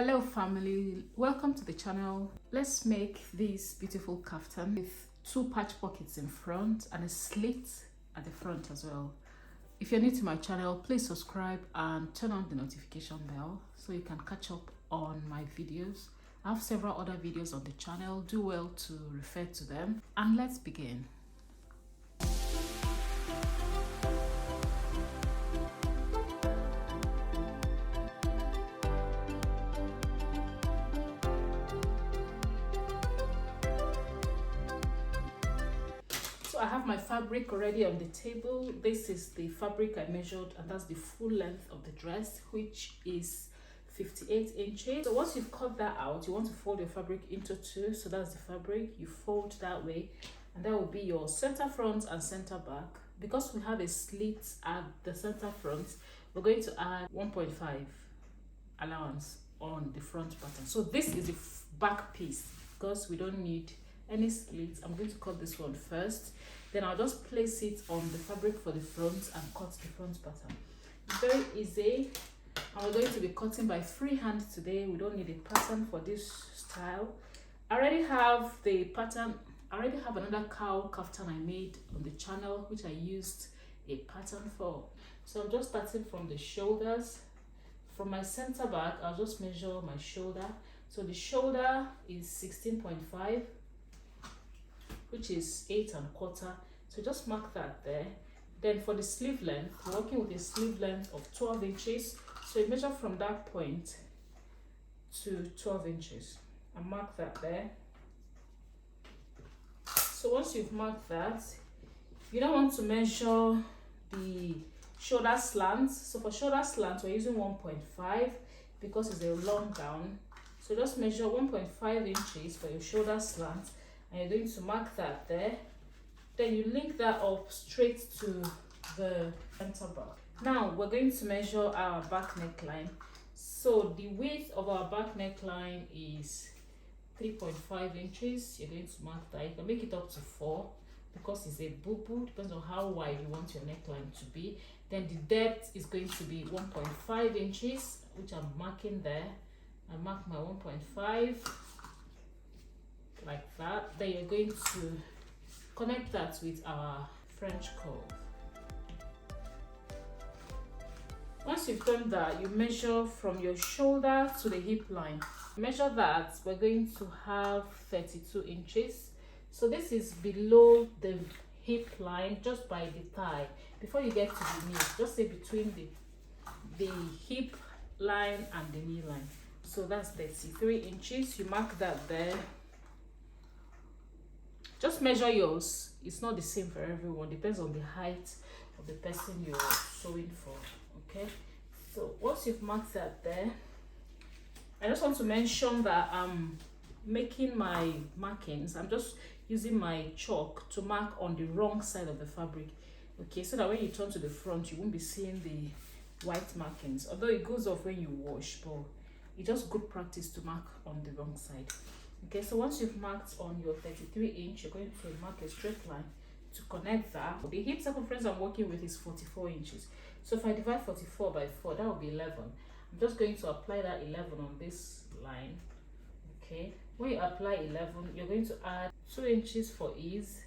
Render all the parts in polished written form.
Hello family, welcome to the channel. Let's make this beautiful kaftan with two patch pockets in front and a slit at the front as well. If you're new to my channel, please subscribe and turn on the notification bell so you can catch up on my videos. I have several other videos on the channel. Do well to refer to them, and let's begin. I have my fabric already on the table. This is the fabric I measured, and that's the full length of the dress, which is 58 inches. So once you've cut that out, you want to fold your fabric into two. So that's the fabric, you fold that way, and that will be your center front and center back. Because we have a slit at the center front, we're going to add 1.5 allowance on the front pattern. So this is the back piece because we don't need any slits. I'm going to cut this one first, then I'll just place it on the fabric for the front and cut the front pattern. It's very easy, and we're going to be cutting by freehand today. We don't need a pattern for this style. I already have the pattern. I already have another cowl kaftan I made on the channel, which I used a pattern for. So I'm just starting from the shoulders. From my center back, I'll just measure my shoulder. So the shoulder is 16.5, which is 8 1/4. So just mark that there. Then for the sleeve length, we're working with a sleeve length of 12 inches. So you measure from that point to 12 inches and mark that there. So once you've marked that, you don't want to measure the shoulder slant. So for shoulder slant, we're using 1.5 because it's a long gown. So just measure 1.5 inches for your shoulder slant, and you're going to mark that there. Then you link that up straight to the center back. Now we're going to measure our back neckline. So the width of our back neckline is 3.5 inches. You're going to mark that. You can make it up to 4 because it's a bubu. Depends on how wide you want your neckline to be. Then the depth is going to be 1.5 inches, which I'm marking there. I mark my 1.5 like that. Then you're going to connect that with our French curve. Once you've done that, you measure from your shoulder to the hip line. Measure that. We're going to have 32 inches. So this is below the hip line, just by the thigh. Before you get to the knee, just say between the hip line and the knee line. So that's 33 inches. You mark that there. Just measure yours. It's not the same for everyone. Depends on the height of the person you're sewing for. Okay. So once you've marked that there, I just want to mention that I'm making my markings. I'm just using my chalk to mark on the wrong side of the fabric. Okay, so that when you turn to the front, you won't be seeing the white markings. Although it goes off when you wash, but it's just good practice to mark on the wrong side. Okay, so once you've marked on your 33 inch, you're going to mark a straight line to connect that. The hip circumference I'm working with is 44 inches. So if I divide 44 by 4, that will be 11. I'm just going to apply that 11 on this line. Okay, when you apply 11, you're going to add 2 inches for ease,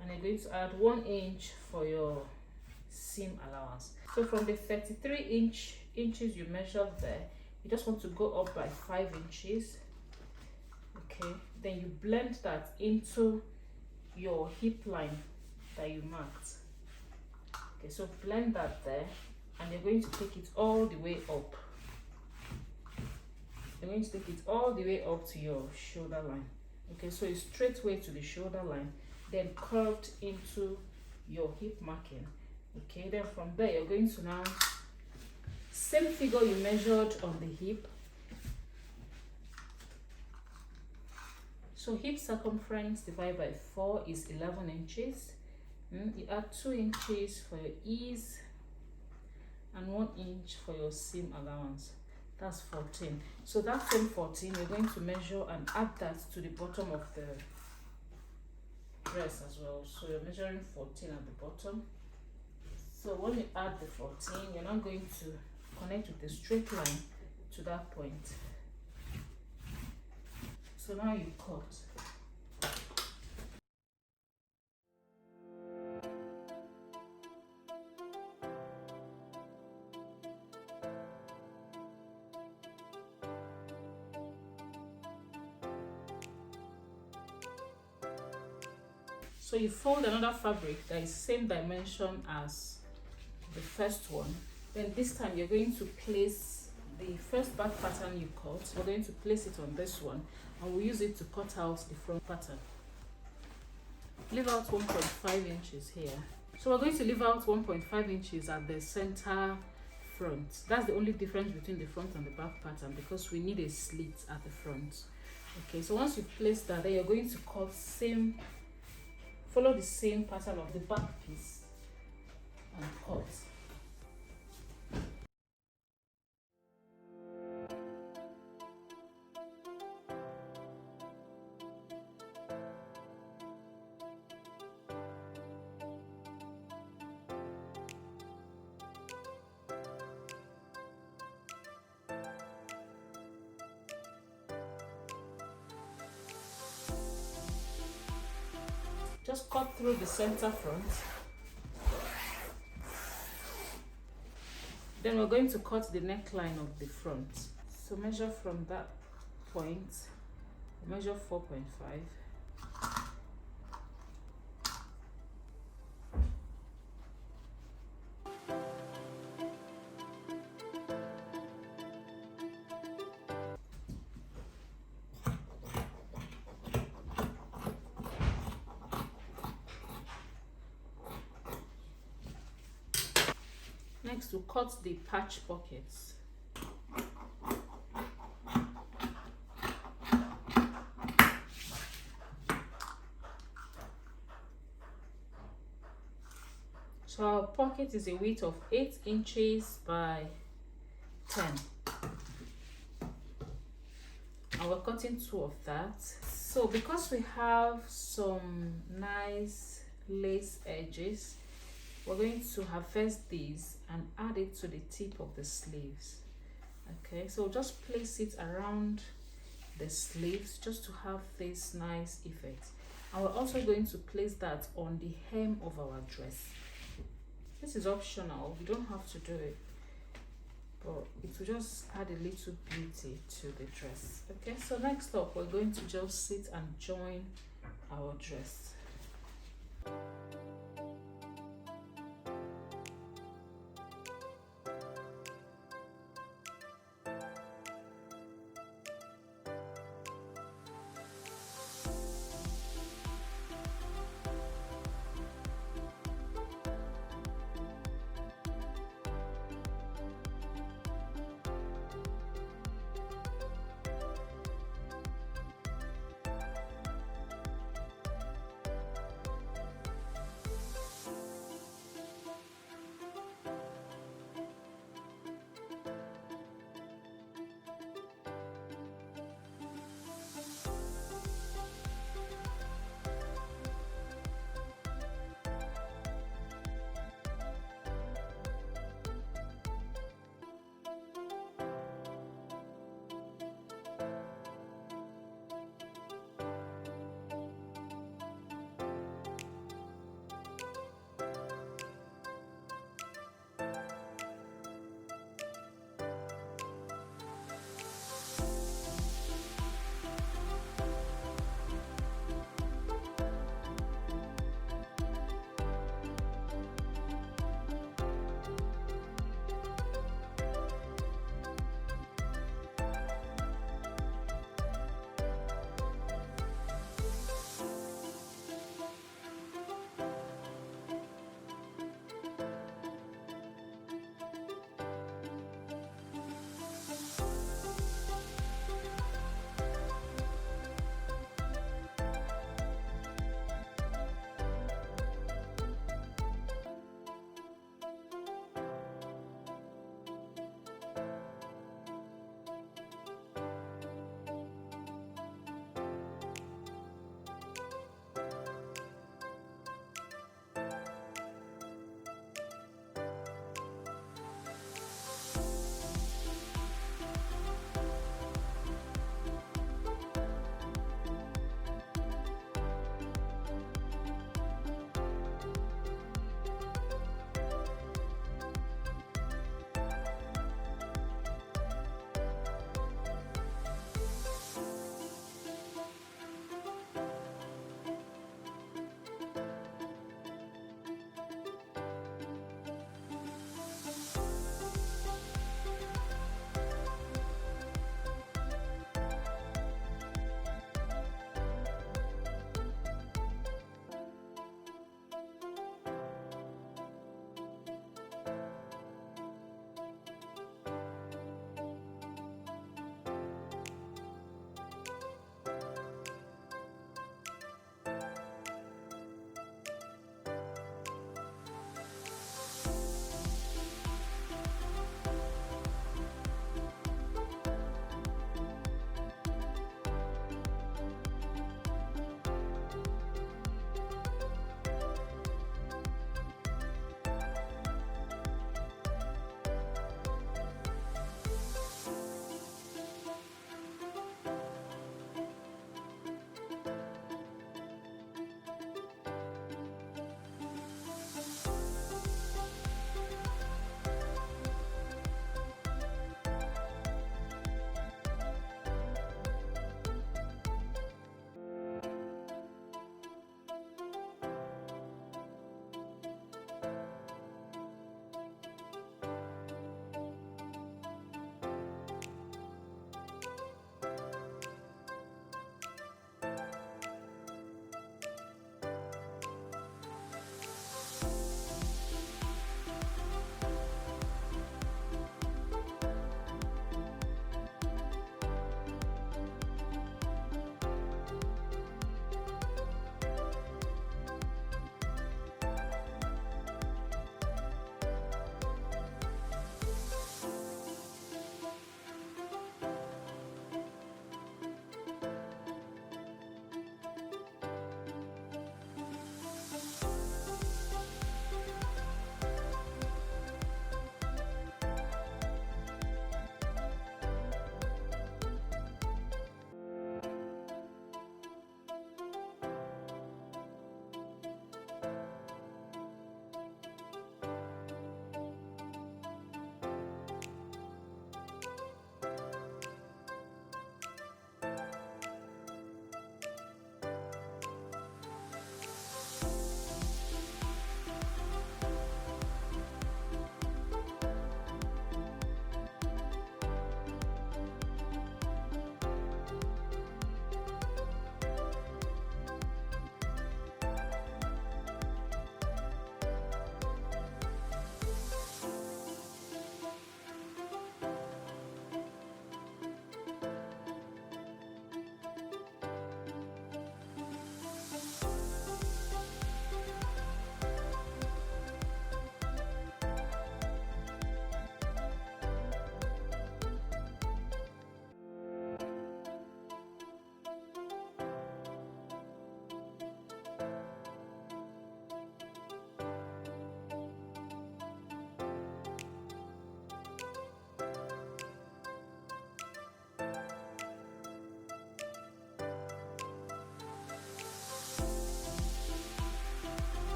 and you're going to add 1 inch for your seam allowance. So from the 33 inches you measured there, you just want to go up by 5 inches. Okay, then you blend that into your hip line that you marked. Okay, so blend that there, and you're going to take it all the way up. You're going to take it all the way up to your shoulder line. Okay, so it's straight way to the shoulder line, then curved into your hip marking. Okay, then from there you're going to now, same figure you measured on the hip. So hip circumference divided by 4 is 11 inches. You add 2 inches for your ease and 1 inch for your seam allowance. That's 14. So that same 14, you're going to measure and add that to the bottom of the dress as well. So you're measuring 14 at the bottom. So when you add the 14, you're now going to connect with a straight line to that point. So now you cut. So you fold another fabric that is same dimension as the first one. Then this time you're going to place the first back pattern you cut. We're going to place it on this one and we'll use it to cut out the front pattern. Leave out 1.5 inches here. So we're going to leave out 1.5 inches at the center front. That's the only difference between the front and the back pattern, because we need a slit at the front. Okay, so once you've placed that, then you're going to cut follow the same pattern of the back piece and cut. Just cut through the center front. Then we're going to cut the neckline of the front. So measure from that point, measure 4.5. Next, we'll cut the patch pockets. So our pocket is a width of 8 inches by 10. And we're cutting 2 of that. So because we have some nice lace edges, we're going to harvest these and add it to the tip of the sleeves. Okay, so just place it around the sleeves just to have this nice effect. And we're also going to place that on the hem of our dress. This is optional, you don't have to do it, but it will just add a little beauty to the dress. Okay, so next up, we're going to just sit and join our dress.